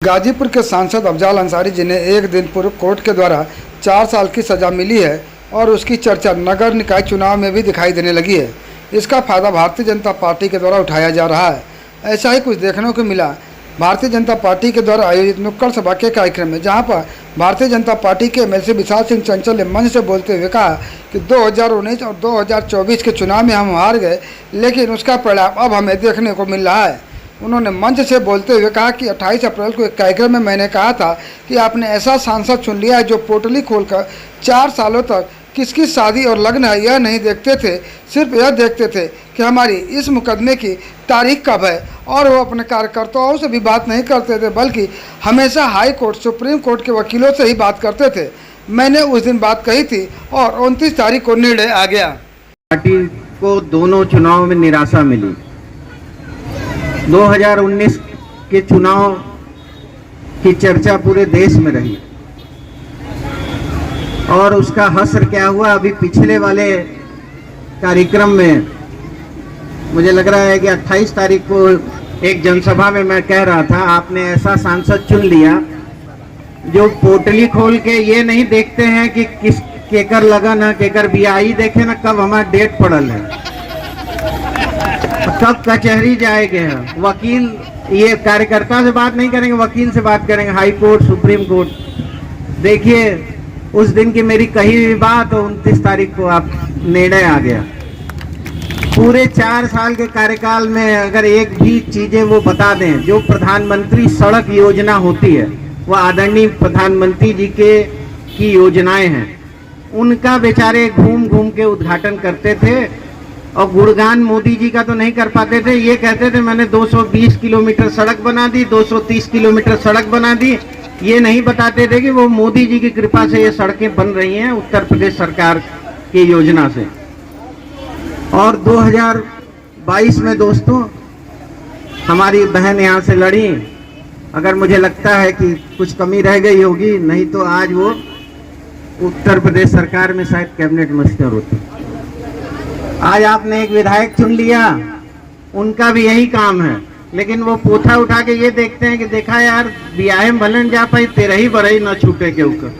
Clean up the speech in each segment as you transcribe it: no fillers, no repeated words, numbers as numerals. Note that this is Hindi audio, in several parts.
गाजीपुर के सांसद अफजाल अंसारी जिन्हें एक दिन पूर्व कोर्ट के द्वारा 4 साल की सज़ा मिली है और उसकी चर्चा नगर निकाय चुनाव में भी दिखाई देने लगी है। इसका फायदा भारतीय जनता पार्टी के द्वारा उठाया जा रहा है। ऐसा ही कुछ देखने को मिला भारतीय जनता पार्टी के द्वारा आयोजित नुक्कड़ सभा के कार्यक्रम में, जहां पर भारतीय जनता पार्टी के एमएलसी विशाल सिंह चंचल ने मंच से बोलते हुए कहा कि 2019 और 2024 के चुनाव में हम हार गए, लेकिन उसका परिणाम अब हमें देखने को मिल रहा है। उन्होंने मंच से बोलते हुए कहा कि 28 अप्रैल को एक कार्यक्रम में मैंने कहा था कि आपने ऐसा सांसद चुन लिया है जो पोटली खोलकर 4 सालों तक किसकी शादी और लग्न है यह नहीं देखते थे, सिर्फ यह देखते थे कि हमारी इस मुकदमे की तारीख कब है। और वो अपने कार्यकर्ताओं से भी बात नहीं करते थे, बल्कि हमेशा हाई कोर्ट, सुप्रीम कोर्ट के वकीलों से ही बात करते थे। मैंने उस दिन बात कही थी और 29 तारीख को निर्णय आ गया। पार्टी को दोनों चुनाव में निराशा मिली। 2019 के चुनाव की चर्चा पूरे देश में रही और उसका हश्र क्या हुआ, अभी पिछले वाले कार्यक्रम में मुझे लग रहा है कि 28 तारीख को एक जनसभा में मैं कह रहा था, आपने ऐसा सांसद चुन लिया जो पोटली खोल के ये नहीं देखते हैं कि किस केकर लगन है, केकर बियाही देखे ना, कब हमारा डेट पड़ल है, कब कचहरी जाएंगे हैं। वकील ये कार्यकर्ता से बात नहीं करेंगे, वकील से बात करेंगे, हाई कोर्ट, सुप्रीम कोर्ट। देखिए उस दिन की मेरी कही हुई बात 29 तारीख को आप निर्णय आ गया। पूरे 4 साल के कार्यकाल में अगर एक भी चीजें वो बता दें, जो प्रधानमंत्री सड़क योजना होती है वो आदरणीय प्रधानमंत्री जी की योजनाएं हैं, उनका बेचारे घूम घूम के उद्घाटन करते थे और गुणगान मोदी जी का तो नहीं कर पाते थे। ये कहते थे मैंने 220 किलोमीटर सड़क बना दी, 230 किलोमीटर सड़क बना दी। ये नहीं बताते थे कि वो मोदी जी की कृपा से ये सड़कें बन रही हैं उत्तर प्रदेश सरकार की योजना से। और 2022 में दोस्तों हमारी बहन यहाँ से लड़ी। अगर मुझे लगता है कि कुछ कमी रह गई होगी, नहीं तो आज वो उत्तर प्रदेश सरकार में शायद कैबिनेट मिनिस्टर होती। आज आपने एक विधायक चुन लिया, उनका भी यही काम है, लेकिन वो पोथा उठा के ये देखते हैं कि देखा यार बियाहे में भलन जा पाई, तेरा ही बरई न छूटे के ऊपर।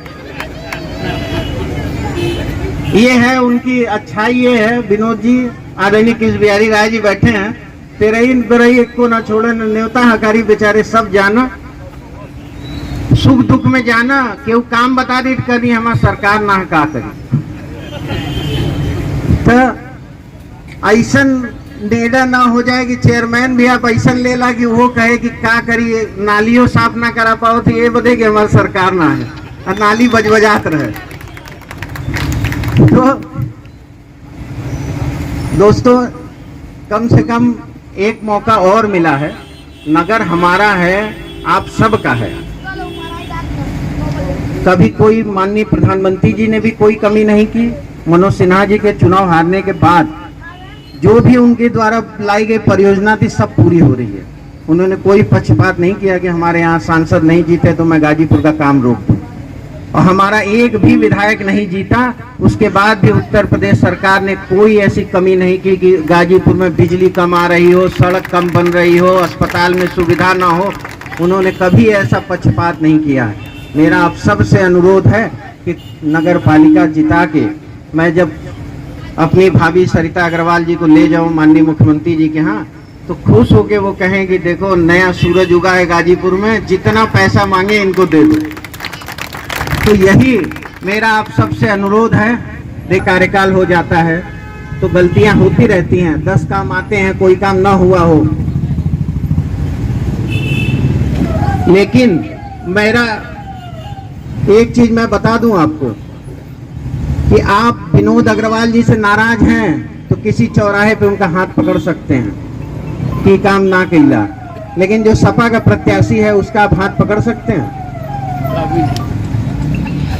ये है उनकी अच्छाई, ये है विनोद जी, आदरणीय कृष्ण बिहारी राय जी बैठे हैं, तेरा ही बरई को न छोड़े, न न्योता हकारी, बेचारे सब जाना, सुख दुख में जाना, केहू काम बता दी करी हमारा सरकार ना का करी। तो ऐसा निर्णय ना हो जाए कि चेयरमैन भी आप ऐसा ले ला कि वो कहे कि क्या करिए, नालियों साफ ना करा पाओ, तो ये बदे कि हमारी सरकार ना है और नाली बजबजात रहे। तो दोस्तों कम से कम एक मौका और मिला है, नगर हमारा है, आप सबका है। कभी कोई माननीय प्रधानमंत्री जी ने भी कोई कमी नहीं की। मनोज सिन्हा जी के चुनाव हारने के बाद जो भी उनके द्वारा लाई गई परियोजना थी सब पूरी हो रही है। उन्होंने कोई पक्षपात नहीं किया कि हमारे यहाँ सांसद नहीं जीते तो मैं गाजीपुर का काम रोक दूं। और हमारा एक भी विधायक नहीं जीता, उसके बाद भी उत्तर प्रदेश सरकार ने कोई ऐसी कमी नहीं की कि गाजीपुर में बिजली कम आ रही हो, सड़क कम बन रही हो, अस्पताल में सुविधा ना हो। उन्होंने कभी ऐसा पक्षपात नहीं किया है। मेरा आप सबसे अनुरोध है कि नगर पालिका जिता के मैं जब अपनी भाभी सरिता अग्रवाल जी को ले जाऊं माननीय मुख्यमंत्री जी के यहाँ, तो खुश होके वो कहें कि देखो नया सूरज उगा है गाजीपुर में, जितना पैसा मांगे इनको दे दो। तो यही मेरा आप सबसे अनुरोध है। दे कार्यकाल हो जाता है तो गलतियां होती रहती हैं, 10 काम आते हैं, कोई काम ना हुआ हो, लेकिन मेरा एक चीज मैं बता दूं आपको कि आप विनोद अग्रवाल जी से नाराज हैं तो किसी चौराहे पे उनका हाथ पकड़ सकते हैं कि काम ना किया, लेकिन जो सपा का प्रत्याशी है उसका आप हाथ पकड़ सकते हैं?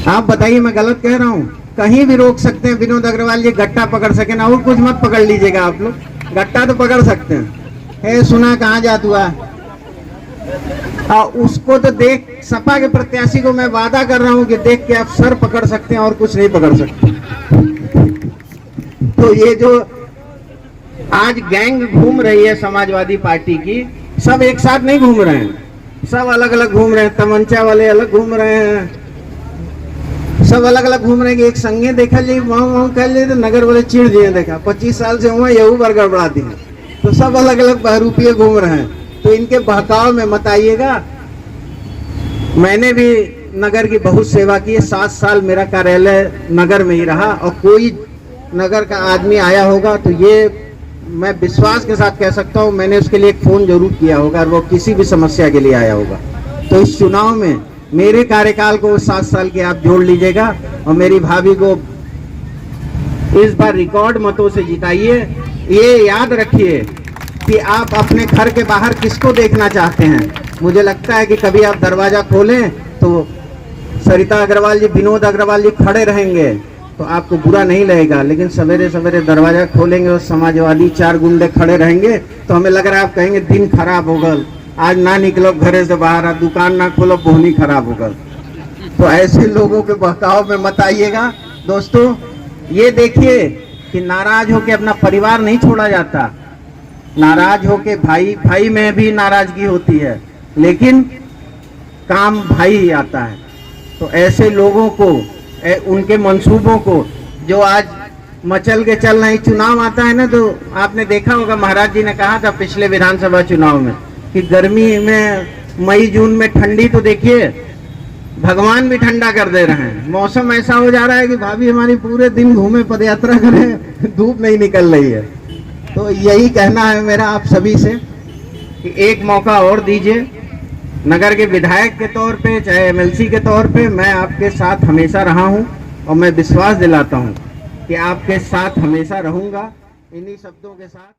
आप बताइए, मैं गलत कह रहा हूँ? कहीं भी रोक सकते हैं। विनोद अग्रवाल जी गट्टा पकड़ सके ना, और कुछ मत पकड़ लीजिएगा आप लोग, गट्टा तो पकड़ सकते हैं। सुना कहाँ जात हुआ, उसको तो देख, सपा के प्रत्याशी को मैं वादा कर रहा हूं कि देख के आप सर पकड़ सकते हैं और कुछ नहीं पकड़ सकते। तो ये जो आज गैंग घूम रही है समाजवादी पार्टी की, सब एक साथ नहीं घूम रहे हैं। सब अलग अलग घूम रहे हैं, तमंचा वाले अलग घूम रहे हैं, सब अलग अलग घूम रहे हैं। एक संगे देखा जी वहाँ कह लिए तो नगर वाले चिड़ दिए, देखा 25 साल से हुआ यहू बार गड़बड़ा दी, तो सब अलग अलग बहरूपिये घूम रहे हैं। तो इनके बहकाव में मत आइएगा। मैंने भी नगर की बहुत सेवा की है, 7 साल मेरा कार्यालय नगर में ही रहा, और कोई नगर का आदमी आया होगा तो ये मैं विश्वास के साथ कह सकता हूँ मैंने उसके लिए एक फोन जरूर किया होगा, और वो किसी भी समस्या के लिए आया होगा। तो इस चुनाव में मेरे कार्यकाल को 7 साल के आप जोड़ लीजिएगा, और मेरी भाभी को इस बार रिकॉर्ड मतों से जिताइए। ये याद रखिए कि आप अपने घर के बाहर किसको देखना चाहते हैं। मुझे लगता है कि कभी आप दरवाजा खोलें तो सरिता अग्रवाल जी, विनोद अग्रवाल जी खड़े रहेंगे तो आपको बुरा नहीं लगेगा, लेकिन सवेरे सवेरे दरवाजा खोलेंगे और समाजवादी 4 गुंडे खड़े रहेंगे तो हमें लग रहा है आप कहेंगे दिन खराब होगा, आज ना निकलो घरे से बाहर, दुकान ना खोलो, बोहनी खराब होगा। तो ऐसे लोगों के बहकाव में मत आइएगा। दोस्तों ये देखिए कि नाराज होके अपना परिवार नहीं छोड़ा जाता, नाराज होके भाई में भी नाराजगी होती है, लेकिन काम भाई ही आता है। तो ऐसे लोगों को, उनके मंसूबों को जो आज मचल के चल रहे, चुनाव आता है ना, तो आपने देखा होगा महाराज जी ने कहा था पिछले विधानसभा चुनाव में कि गर्मी में मई जून में ठंडी, तो देखिए भगवान भी ठंडा कर दे रहे हैं। मौसम ऐसा हो जा रहा है कि भाभी हमारी पूरे दिन घूमे पदयात्रा करें, धूप नहीं निकल रही है। तो यही कहना है मेरा आप सभी से कि एक मौका और दीजिए। नगर के विधायक के तौर पे, चाहे एमएलसी के तौर पे, मैं आपके साथ हमेशा रहा हूं, और मैं विश्वास दिलाता हूं कि आपके साथ हमेशा रहूंगा। इन्हीं शब्दों के साथ